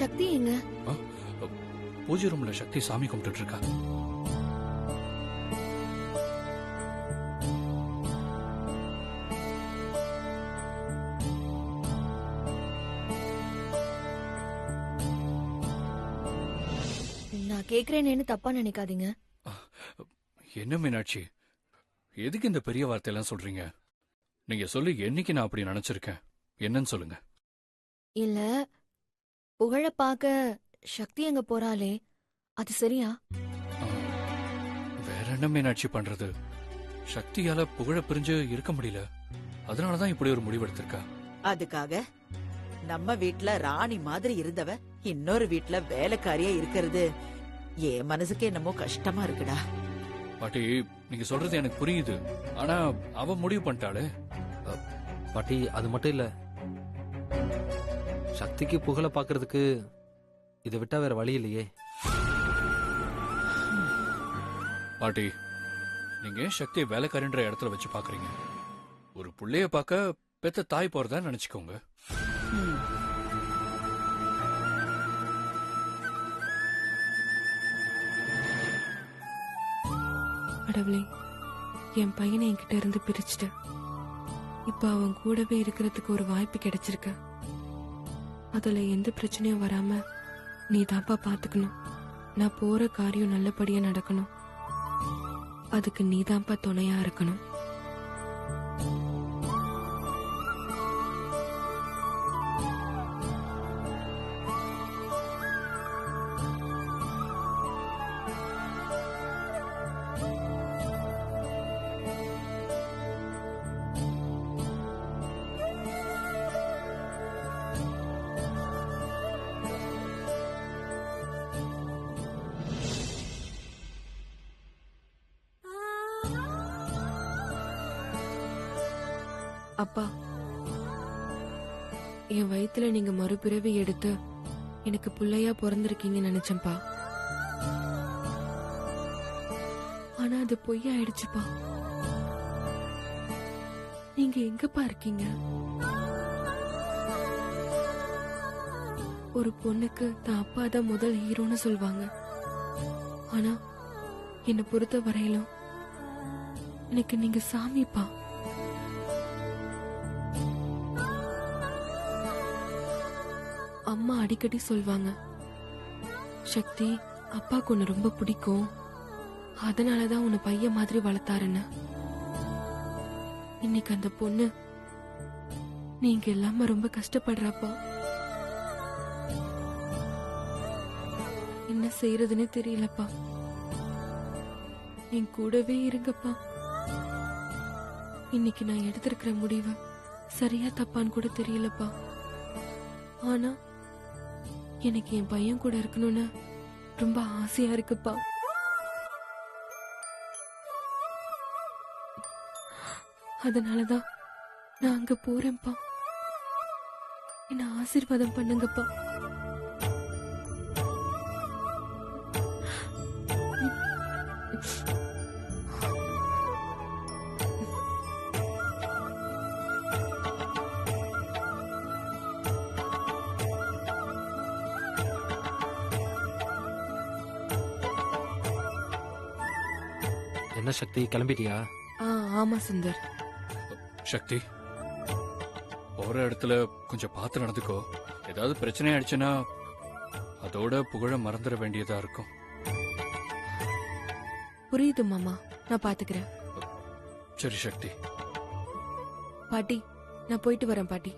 சக்தி எங்க? பூஜை ரூம்ல சக்தி சாமி கும்பிட்டு இருக்கா. நான் கேக்குறேன்னு தப்பா நினைக்காதீங்க. என்ன மீனாட்சி, எதுக்கு இந்த பெரிய வார்த்தையெல்லாம் சொல்றீங்க? நீங்க சொல்லி என்னைக்கு நான் அப்படி நினைச்சிருக்கேன்? என்னன்னு சொல்லுங்க. இல்ல, புகழ பாக்க சக்தி எங்க போறாளே, அது சரியா? வேற என்ன மீனாட்சி பண்றது? சக்தியால புகழ பிரிஞ்சு இருக்க முடியல. அதனாலதான் இப்படி ஒரு முடிவெடுத்திருக்கா. அதுக்காக நம்ம வீட்ல ராணி மாதிரி இருந்தவ இன்னொரு வீட்ல வேலைக்காரியா இருக்கிறது என் மனசுக்கு என்னமோ கஷ்டமா இருக்குடா. பாட்டி, நீங்க சொல்றது எனக்கு புரியுது. ஆனா அவ முடிவு பண்ணிட்டாளே. பாட்டி, அது மட்டும் இல்ல, சக்திக்கு புகழ பாக்குறதுக்கு இதை விட்டா வேற வழி இல்லையே. பாட்டி, நீங்க சக்தியை வேலைக்காரன்ற இடத்துல வச்சு பாக்குறீங்க. ஒரு புள்ளைய பார்க்க பெத்த தாய் போறதா நினைச்சுக்கோங்க. கடவுளே, என் பையனை என்கிட்ட இருந்து பிரிச்சுட்ட. இப்ப அவன் கூடவே இருக்கிறதுக்கு ஒரு வாய்ப்பு கிடைச்சிருக்க. அதுல எந்த பிரச்சனையும் வராம நீ தான்ப்பா பாத்துக்கணும். நான் போற காரியம் நல்லபடியா நடக்கணும். அதுக்கு நீ தான்ப்பா துணையா இருக்கணும். அப்பா, என் வயித்துல நீங்க மறுபிறவி எடுத்து எனக்கு பிள்ளையா பிறந்திருக்கீங்கன்னு நினைச்சேன்ப்பா. ஆனா அது பொய்யாயிடுச்சுப்பா. நீங்க எங்கப்பா இருக்கீங்க? ஒரு பொண்ணுக்கு தான் அப்பா தான் முதல் ஹீரோன்னு சொல்வாங்க. ஆனா என்னை பொறுத்த வரையிலும் எனக்கு நீங்க சாமிப்பா. அம்மா அடிக்கடி சொல்வாங்க, சக்தி அப்பாக்கு உன்னை ரொம்ப பிடிக்கும், அதனாலதான் உன்னை பையன் மாதிரி வளர்த்தாருன்னு. இன்னைக்கு அந்த பொண்ணு நீங்க எல்லாம ரொம்ப கஷ்டப்படுறப்பா. என்ன செய்யறதுன்னு தெரியலப்பா. என் கூடவே இருங்கப்பா. இன்னைக்கு நான் எடுத்திருக்கிற முடிவு சரியா தப்பான்னு கூட தெரியலப்பா. ஆனா எனக்கு என் பையன் கூட இருக்கணும்னு ரொம்ப ஆசையா இருக்குப்பா. அதனாலதான் நான் அங்க போறேன்ப்பா. என்ன ஆசீர்வாதம் பண்ணுங்கப்பா. என்ன சக்தி, கிளம்பிட்டியா? ஆமா சுந்தர். சக்தி, போற இடத்துல கொஞ்சம் பார்த்து நடந்துக்கோ. ஏதாவது பிரச்சனை ஆயிடுச்சுன்னா அதோட புகழ மறந்துட வேண்டியதா இருக்கும். புரியுது மாமா, நான் பாத்துக்கிறேன். சரி சக்தி. பாட்டி, நான் போயிட்டு வரேன் பாட்டி.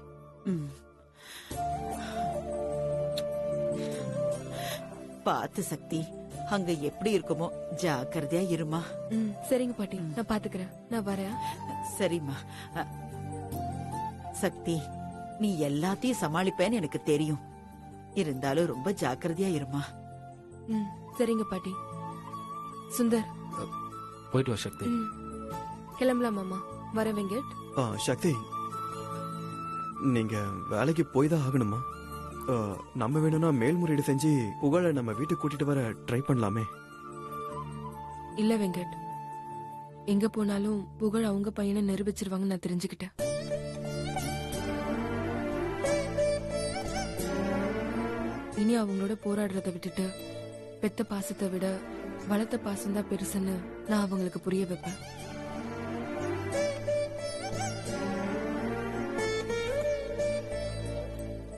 பாத்து சக்தி, அங்க எப்படி இருக்குமோ ஜாக்கிரதையா இருமா. சரிங்க பாட்டி, நான் பாத்துக்கிறேன். நான் வரேன். சரிம்மா. சக்தி, நீ எல்லாத்தையும் சமாளிப்பேன்னு எனக்கு தெரியும். இருந்தாலும் ரொம்ப ஜாக்கிரதையா இருமா. சரிங்க பாட்டி. சுந்தர், போயிட்டு வா சக்தி. கிளம்பலாம் மாமா. வர வெங்கட். சக்தி, நீங்க வேலைக்கு போய் தான் ஆகணுமா? நம்ம வேணும்னா மேல்முறையீடு செஞ்சு புகழ நம்ம வீட்டுக்கு கூட்டிட்டு வர ட்ரை பண்ணலாமே. இல்ல வெங்கட், எங்க போனாலும் புகழ் அவங்க பையனை நிரூபிச்சிருவாங்க நான் தெரிஞ்சுக்கிட்டேன். இனி அவங்களோட போராடுறத விட்டுட்டு பெத்த பாசத்தை விட வளர்த்த பாசம்தான் பெருசுன்னு நான் அவங்களுக்கு புரிய வைப்பேன்.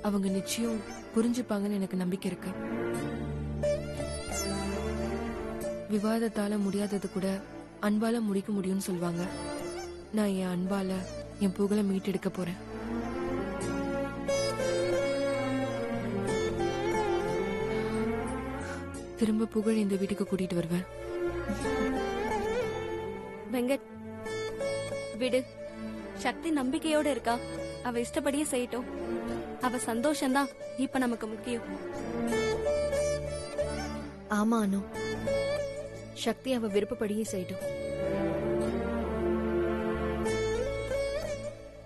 அவங்க நிச்சயம் புரிஞ்சுப்பாங்கன்னு எனக்கு நம்பிக்கை இருக்கு. விவாதத்தால முடியாதது கூட அன்பால முடிக்க முடியும்னு சொல்லுவாங்க. நான் என் அன்பால என் புகழை மீட்டெடுக்க போறேன். திரும்ப புகழ் இந்த வீட்டுக்கு கூட்டிட்டு வருவேன். வெங்கட், விடு. சக்தி நம்பிக்கையோட இருக்கா. அவ இஷ்டப்படியே செய்யட்டும். அவ சந்தோஷம்தான் இப்ப நமக்கு முக்கியம். ஆமா அனு, சக்தி அவ விருப்பப்படியே செய்யட்டும்.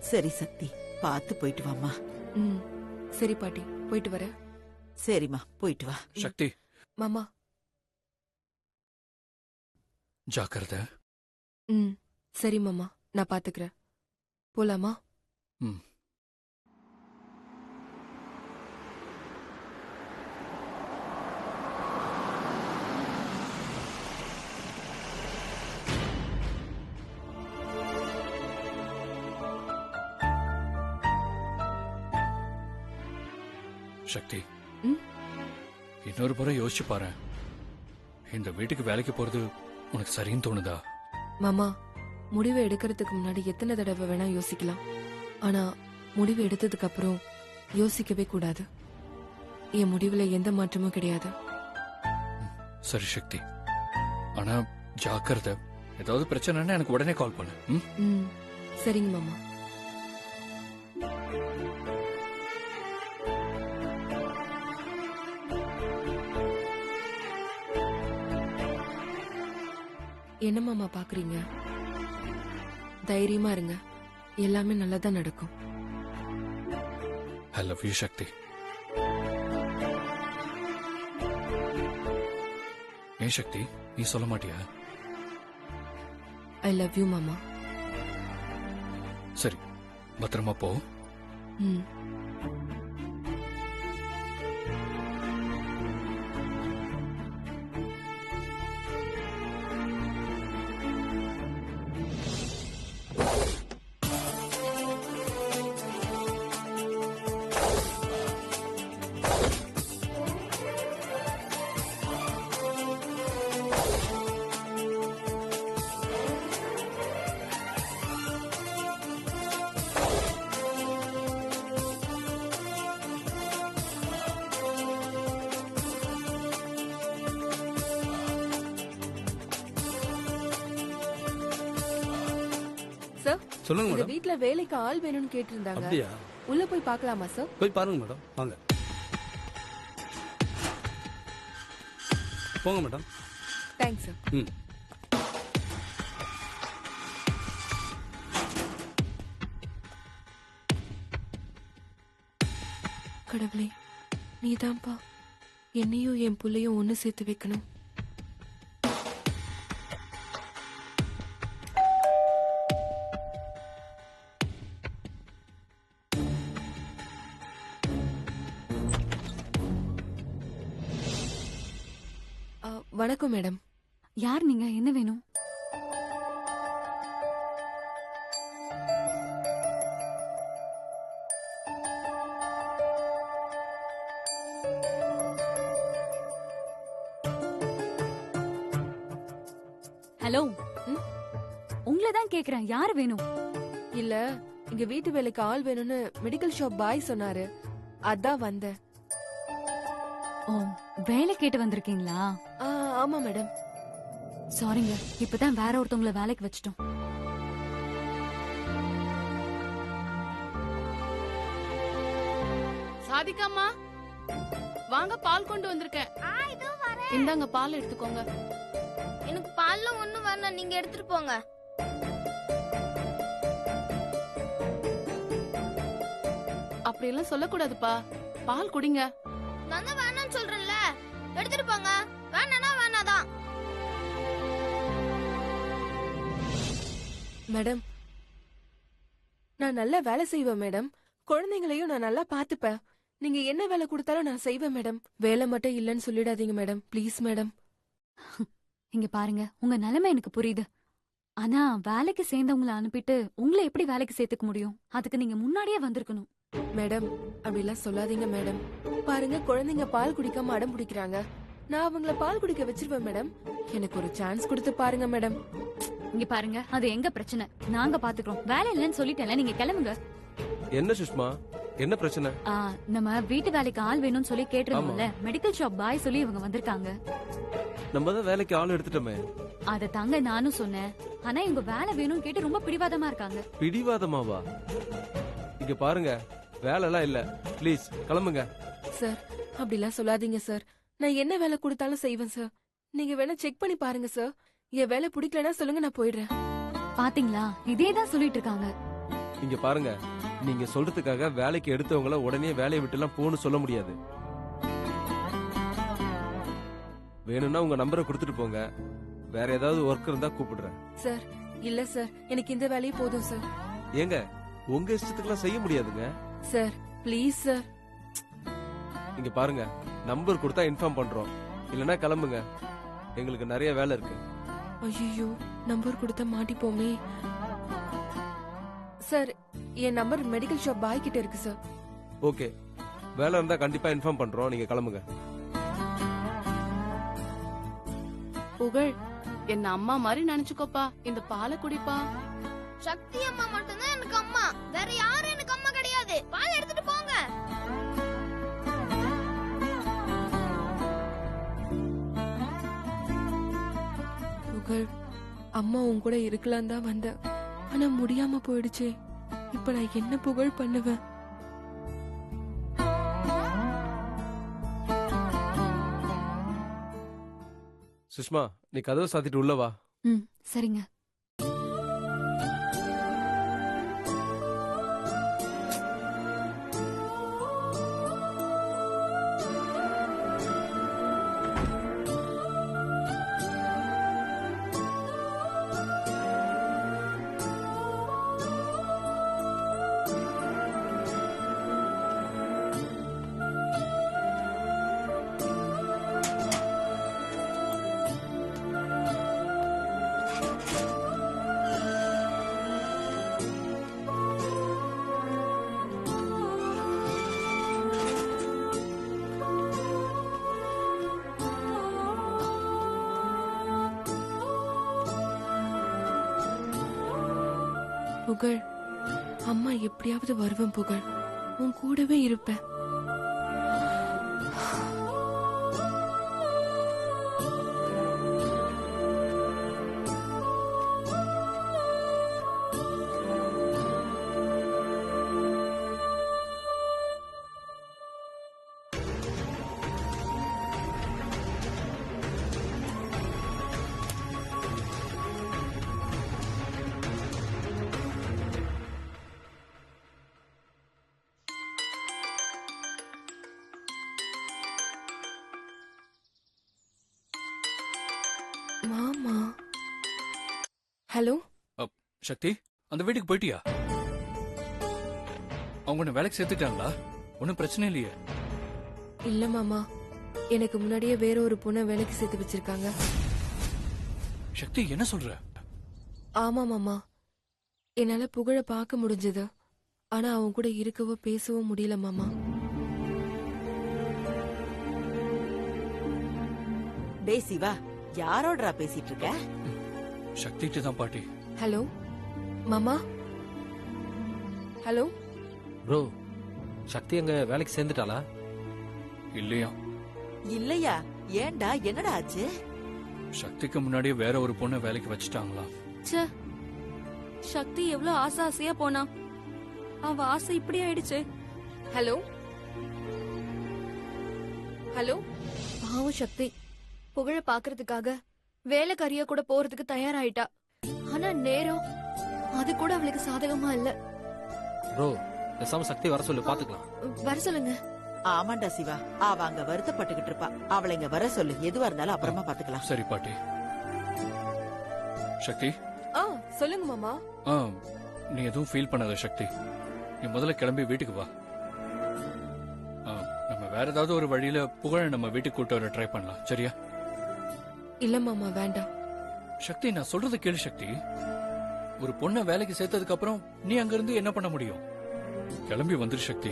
சரி சக்தி, பார்த்து போயிட்டு வாம்மா. ம், சரி பாட்டி, போயிட்டு வரேன். சரிம்மா, போயிட்டு வா. சக்தி, மாமா. ஜாக்கிரதை. ம், சரி மாமா, நான் பாத்துக்கிறேன். போலாமா? ம். சக்தி, ம்? இன்னொரு முறை யோசிச்சு பாரு. இந்த வீட்டுக்கு வேலைக்கு போறது உனக்கு சரின்னு தோணுதா? மாமா, முடிவை எடுக்கிறதுக்கு முன்னாடி எத்தனை தடவை வேணா யோசிக்கலாம். ஆனா முடிவு எடுத்ததுக்கு அப்புறம் யோசிக்கவே கூடாது. என் முடிவுல எந்த மாற்றமும் கிடையாது. சரி சக்தி, ஆனா ஜாக்கிரதை. ஏதாவது பிரச்சனைன்னா எனக்கு உடனே கால் பண்ணு. ம்? ம், சரிங்க மாமா. என்ன மாமா பாக்குறீங்க? தைரியமா இருங்க, எல்லாமே நல்லதா நடக்கும். I love you, சக்தி. ஏன் சக்தி, நீ சொல்ல மாட்டியா? ஐ லவ் யூ மாமா. சரி, பத்திரமா போ. ம். சார், சொல்லுங்க இந்த மேடம். வீட்ல வேலைக்கு ஆள் வேணும்னு கேட்டிருந்தாங்க. அப்படியா? உள்ள போய் பார்க்கலாமா சார்? போய் பாருங்க மேடம், வாங்க. போங்க மேடம். Thanks sir. ம். கடவுளே, நீதான்ப்பா என்னையும் என் புள்ளையும் ஒண்ணு சேர்த்து வைக்கணும். வணக்கம் மேடம். யார் நீங்க? என்ன வேணும்? ஹலோ, உங்களை தான் கேக்குறேன். யார் வேணும்? இல்ல, இங்க வீட்டு வேலைக்கு ஆள் வேணும்னு மெடிக்கல் ஷாப் பாய் சொன்னாரு, அதான் வந்தேன். ஓ, வேலை கேட்டு வந்திருக்கீங்களா? ஆமா மேடம். சாரிங்க, இப்பதான் வேற ஒருத்தவங்கள வேலைக்கு வச்சிட்டோம். சாதிக்காமா, வாங்க, பால் கொண்டு வந்திருக்கேன். இந்தாங்க, பால் எடுத்துக்கோங்க. எனக்கு பால்ல ஒண்ணும் வேணாம், நீங்க எடுத்துட்டு போங்க. அப்படியெல்லாம் சொல்லக்கூடாதுப்பா. பால் குடிங்க. நான் தான் வேணாம்னு சொல்றேன்ல, எடுத்துட்டு போங்க. வேணானா வேணாதான். மேடம், நான் நல்லா வேலை செய்வேன் மேடம். குழந்தைங்களையும் நான் நல்லா பாத்துப்பேன். நீங்க என்ன வேலை கொடுத்தாலும் நான் செய்வேன் மேடம். வேலை மட்டும் இல்லைன்னு சொல்லிடாதீங்க மேடம், ப்ளீஸ் மேடம். இங்க பாருங்க, உங்க நிலைமை எனக்கு புரியுது. ஆனா வேலைக்கு சேர்ந்தவங்கள அனுப்பிட்டு உங்களை எப்படி வேலைக்கு சேர்த்துக்க முடியும்? அதுக்கு நீங்க முன்னாடியே வந்திருக்கணும். மேடம் அப்படிலாம் சொல்லாதீங்க மேடம். பாருங்க, குழந்தைங்க பால் குடிக்காம அடம் பிடிக்கிறாங்க. நான் அவங்கள பால் குடிக்க வச்சிருவேன் மேடம். எனக்கு ஒரு சான்ஸ் கொடுத்து பாருங்க மேடம். இங்க பாருங்க, அது எங்க பிரச்சனை, நாங்க பாத்துக்கிறோம். வேலை இல்லைன்னு சொல்லிட்டேன்ல, நீங்க கிளம்புங்க. என்ன சுஷ்மா, என்ன பிரச்சனை? நம்ம வீட்டு வேலைக்கு ஆள் வேணும்னு சொல்லி கேட்டிருந்தோம்ல, மெடிக்கல் ஷாப் பாய் சொல்லி இவங்க வந்திருக்காங்க. நம்ம தான் வேலைக்கு ஆள் எடுத்துட்டோமே. அத தாங்க நானும் சொன்னேன். ஆனா இவங்க வேலை வேணும்னு கேட்டு ரொம்ப பிடிவாதமா இருக்காங்க. பிடிவாதமாவா? இங்க பாருங்க, வேலை எல்லாம் இல்ல, ப்ளீஸ் கிளம்புங்க. சார் அப்படிலாம் சொல்லாதீங்க சார். நான் என்ன வேலை கொடுத்தாலும் செய்வேன் சார். நீங்க வேணா செக் பண்ணி பாருங்க சார். என் வேலை பிடிக்கலன்னா சொல்லுங்க, நான் போயிடுறேன். பாத்தீங்களா, இதேதான் சொல்லிட்டு இருக்காங்க. இங்க பாருங்க, நீங்க சொல்றதுக்காக வேலைக்கு எடுத்தவங்கள உடனே வேலையை விட்டு எல்லாம் போன்னு சொல்ல முடியாது. வேணும்னா உங்க நம்பரை கொடுத்துட்டு போங்க. வேற ஏதாவது ஒர்க் இருந்தா கூப்பிடுறேன். சார் இல்ல சார், எனக்கு இந்த வேலையே போதும் சார். ஏங்க, உங்க இஷ்டத்துக்குலாம் செய்ய முடியாதுங்க. Sir please sir. இங்க பாருங்க, நம்பர் கொடுத்தா இன்ஃபார்ம் பண்றோம், இல்லனா கிளம்புங்க. எங்களுக்கு நிறைய வேலை இருக்கு. ஐயோ, நம்பர் கொடுத்தா மாட்டிப்போமே. சார், என் நம்பர் மெடிக்கல் ஷாப் பாய் கிட்ட இருக்கு சார். ஓகே, வேலை இருந்தா கண்டிப்பா இன்ஃபார்ம் பண்றோம், நீங்க கிளம்புங்க. புகழ், என்ன அம்மா மாதிரி நினைச்சுக்கோப்பா. இந்த பாலை குடிப்பா. சக்தி அம்மா மட்டும்தான் எனக்கு அம்மா, வேற யாரும் எனக்கு அம்மா கிடையாது. பால் எடுத்துட்டு போங்க. புகழ், அம்மா உன் கூட இருக்கலாம் தான் வந்தேன். ஆனா முடியாம போயிடுச்சே. இப்ப நான் என்ன புகழ் பண்ணுவேன்? சுஷ்மா, நீ கதவை சாத்திட்டு உள்ள வா. சரிங்க. புகழ், அம்மா எப்படியாவது வருவேன் புகழ். உன் கூடவே இருப்பேன். மாமா. ஹலோ சக்தி, அந்த வீட்டுக்கு போயிட்டியா? அவங்க உன்னை வேலைக்கு சேர்த்துட்டாங்களா? ஒன்னும் பிரச்சனை இல்லையே? இல்ல மாமா, எனக்கு முன்னாடியே வேற ஒரு பொண்ணை வேலைக்கு சேர்த்து வச்சிருக்காங்க. சக்தி, என்ன சொல்ற? ஆமா மாமா, என்னால புகழ பார்க்க முடிஞ்சது. ஆனா அவன் கூட இருக்கவோ பேசவோ முடியல மாமா. டேய் சிவா, யாரோடா பேசிட்டு இருக்க? சக்திட்டு தான் பாட்டி. ஹலோ மாமா. ஹலோ ப்ரோ, சக்தி அங்க வேலைக்கு சேர்ந்துட்டாளா? இல்லையா? இல்லையா? ஏன்டா, என்னடா ஆச்சு? சக்திக்கு முன்னாடியே வேற ஒரு பொண்ணை வேலைக்கு வச்சுட்டாங்களா? ச்சே, சக்தி எவ்வளவு ஆசையா போனா, அவ ஆசை இப்படி ஆயிடுச்சு. Hello hello. பாவம் சக்தி, புகழ பாக்குறதுக்காக வேலைக்காரியா கூட போறதுக்கு தயாராயிட்டா. ஆனா நேரம் அது கூட அவளுக்கு சாதகமா இல்ல. ப்ரோ, பேசாம சக்தி வர சொல்லு, பாத்துக்கலாம். வர சொல்லுங்க. ஆமாண்டா சிவா, அவ அங்க வருத்தப்பட்டுகிட்டு இருப்பா. அவளை இங்க வர சொல்லு, எதுவா இருந்தாலும் அப்புறமா பாத்துக்கலாம். சரி பாட்டி. சக்தி, சொல்லுங்க மாமா. நீ எதுவும் ஃபீல் பண்ணாத சக்தி. நீ முதல்ல கிளம்பி வீட்டுக்கு வா. வேற ஏதாவது ஒரு வழியில புகழ நம்ம வீட்டுக்கு கூட்டு வர ட்ரை பண்ணலாம், சரியா? இல்ல மாமா, வேண்டாம். சக்தி, நான் சொல்றது கேளு சக்தி. ஒரு பொண்ணை வேலைக்கு சேர்த்ததுக்கு அப்புறம் நீ அங்க இருந்து என்ன பண்ண முடியும்? கிளம்பி வந்துரு சக்தி.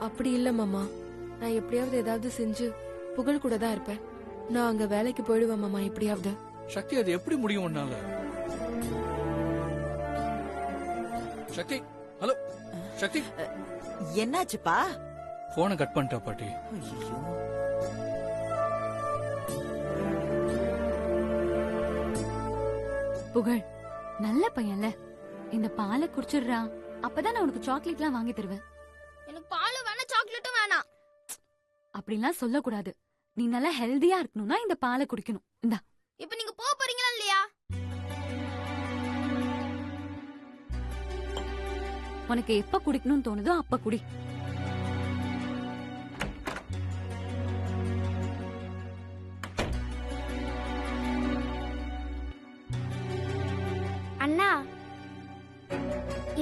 அப்படி இல்ல மாமா, நான் எப்படியாவது ஏதாவது செஞ்சு புகழ் கூட தான் இருப்பேன். நான் அங்க வேலைக்கு போயிடுவேன் மாமா, எப்படியாவது. சக்தி, அது எப்படி முடியும் உன்னால? சக்தி, ஹலோ சக்தி. என்னாச்சுப்பா? போனை கட் பண்ணிட்டா பாட்டி. ஐயோ. புகழ் நல்ல பையன்ல, இந்த பாலை குடிச்சிடுறா, அப்பதான் நான் உனக்கு சாக்லேட்லாம் வாங்கி தருவேன். எனக்கு பாலும் வேணாம் சாக்லேட்டும் வேணாம். அப்படிலாம் சொல்லக்கூடாது. நீ நல்லா ஹெல்தியா இருக்கணும்னா இந்த பாலை குடிக்கணும். இந்தா. இப்ப நீங்க போறீங்களா இல்லையா? உனக்கு எப்ப குடிக்கணும்னு தோணுதோ அப்ப குடி. அண்ணா,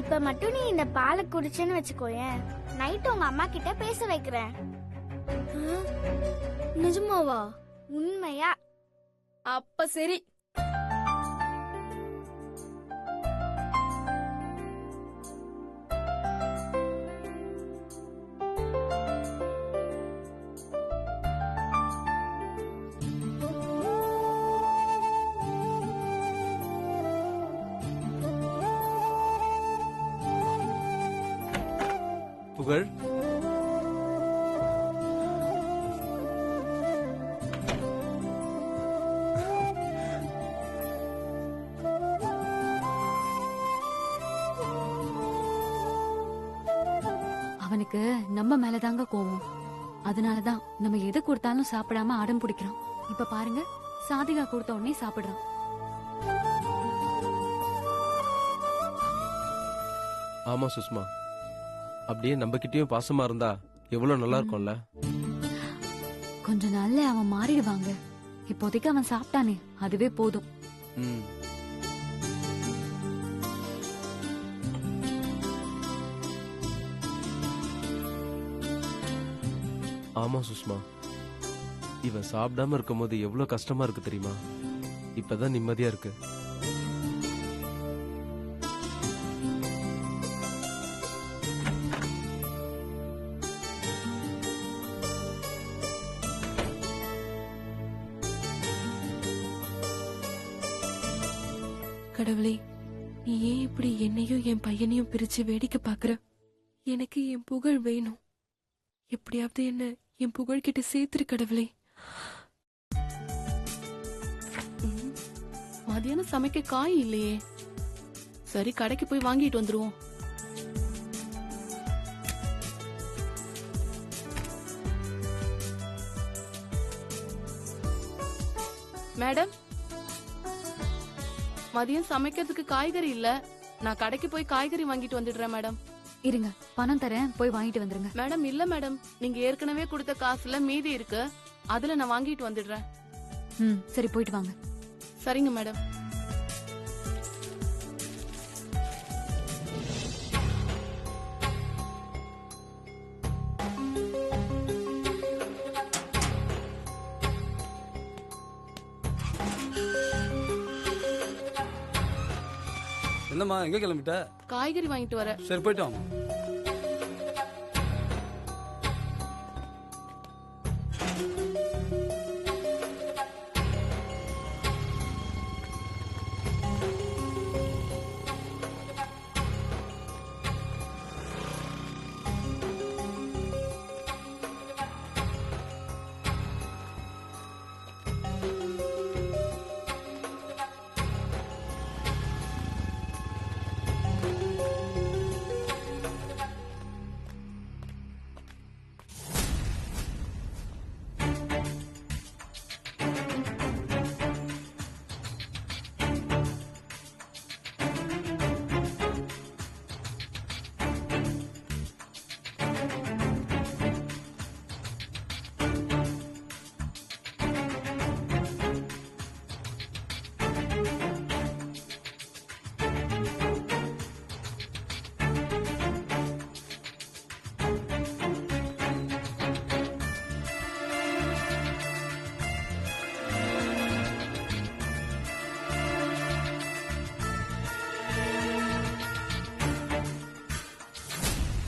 இப்ப மட்டும் நீ இந்த பாலை குடிச்சேன்னு வச்சுக்கோயேன், நைட் உங்க அம்மா கிட்ட பேச வைக்கிறேன். நிஜமாவா? உண்மையா? அப்ப சரி. புகழ், அவனுக்கு நம்ம மேலதாங்க கோவம். அதனாலதான் நம்ம எது கொடுத்தாலும் சாப்பிடாம அடம் பிடிக்கிறான். இப்ப பாருங்க, சாதிகா கொடுத்த உடனே சாப்பிடுறான். ஆமா சுஷ்மா, அப்படியே நம்ம கிட்டயும் பாசமா இருந்தா எவ்வளவு நல்லா இருக்கும்ல. கொஞ்ச நாள்ல அவன் மாறிடுவாங்க. இப்போதைக்கு அவன் சாப்பிட்டானே, அதுவே போதும். ம். ஆமா சுஷ்மா, இவன் சாப்பிடாம இருக்கும்போது எவ்வளவு கஷ்டமா இருக்கு தெரியுமா? இப்பதான் நிம்மதியா இருக்கு. கடவுளே, நீ ஏன் இப்படி என்னையும் என் பையனையும் பிரிச்சு வேடிக்கை பாக்குற? எனக்கு என் புகழ் வேணும். எப்படியாவது என்ன என் புகழ் கிட்ட சேர்த்துரு கடவுளே. மதியானம் சமைக்க காய் இல்லையே. சரி, கடைக்கு போய் வாங்கிட்டு வந்துருவோம். மேடம், மதியம் சமைக்கிறதுக்கு காய்கறி இல்ல. நான் கடைக்கு போய் காய்கறி வாங்கிட்டு வந்துடுறேன் மேடம். இருங்க, பணம் தரேன், போய் வாங்கிட்டு வந்துருங்க. மேடம், இல்ல மேடம், நீங்க ஏற்கனவே கொடுத்த காசுல மீதி இருக்கு, அதுல நான் வாங்கிட்டு வந்துடுறேன். சரி, போயிட்டு வாங்க. சரிங்க மேடம். என்னம்மா, எங்க கிளம்பிட்ட? காய்கறி வாங்கிட்டு வர. சரி, போயிட்டு வாங்க.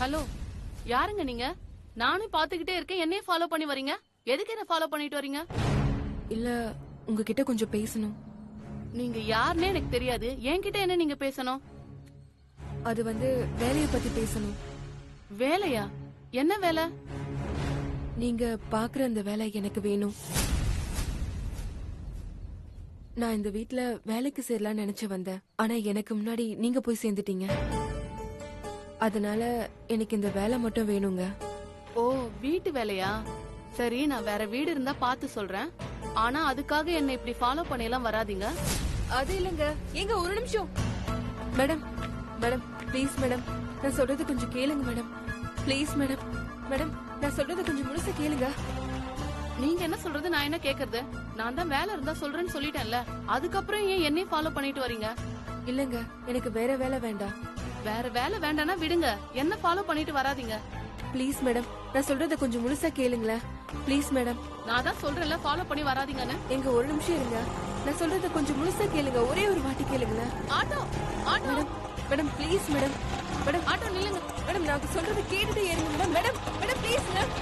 ஹலோ, யாருங்க நீங்க? நானும் பாத்துக்கிட்டே இருக்கேன், என்னையே ஃபாலோ பண்ணி வரீங்க. எதுக்கு என்ன ஃபாலோ பண்ணிட்டு வரீங்க? இல்ல உங்ககிட்ட கொஞ்சம் பேசணும். நீங்க யாருன்னே எனக்கு தெரியாது. என்கிட்ட என்ன நீங்க பேசணும்? அது வேலைய பத்தி பேசணும். வேலையா? என்ன வேலை? நீங்க பாக்குற அந்த வேலை எனக்கு வேணும். நான் இந்த வீட்ல வேலைக்கு சேரலாம்னு நினைச்சு வந்தேன். ஆனா எனக்கு முன்னாடி நீங்க போய் சேர்ந்துட்டீங்க. அதனால எனக்கு இந்த வேலை மட்டும் வேணுங்க. ஓ, வீட்டு வேலையா? சரி, நான் வேற வீடு இருந்தா பார்த்து சொல்றேன். ஆனா அதுக்காக என்ன இப்படி ஃபாலோ பண்ணியெல்லாம் வராதீங்க. அது இல்லங்க. எங்க ஒரு நிமிஷம். மேடம் மேடம் ப்ளீஸ் மேடம், நான் சொல்றது கொஞ்சம் கேளுங்க மேடம். Please madam. மேடம், நான் சொல்றது கொஞ்சம் முழுசா கேளுங்க. நீங்க என்ன சொல்றது, நான் என்ன கேக்குறது? நான் தான் வேலை இருந்தா சொல்றேன்னு சொல்லிட்டேன்ல. அதுக்கப்புறம் ஏன் என்னையும் ஃபாலோ பண்ணிட்டு வரீங்க? இல்லங்க, எனக்கு வேற வேலை வேண்டாம். வேற வேலை வேண்டாம்னா விடுங்க. என்ன ஃபாலோ பண்ணிட்டு வராதீங்க. ப்ளீஸ் மேடம், நான் சொல்றத கொஞ்சம் முழுசா கேளுங்களேன். Please madam. நான் தான் சொல்றேன்ல, ஃபாலோ பண்ணி வராதீங்கன்னு. எங்க ஒரு நிமிஷம் இருங்க. நான் சொல்றத கொஞ்சம் முழுசா கேளுங்க. ஒரே ஒரு வாட்டி கேளுங்களேன். Auto, auto. Madam madam please madam. Madam auto நில்லுங்க. மேடம், நான் சொல்றத கேட்டுட்டு ஏறுங்க madam. Madam madam please madam.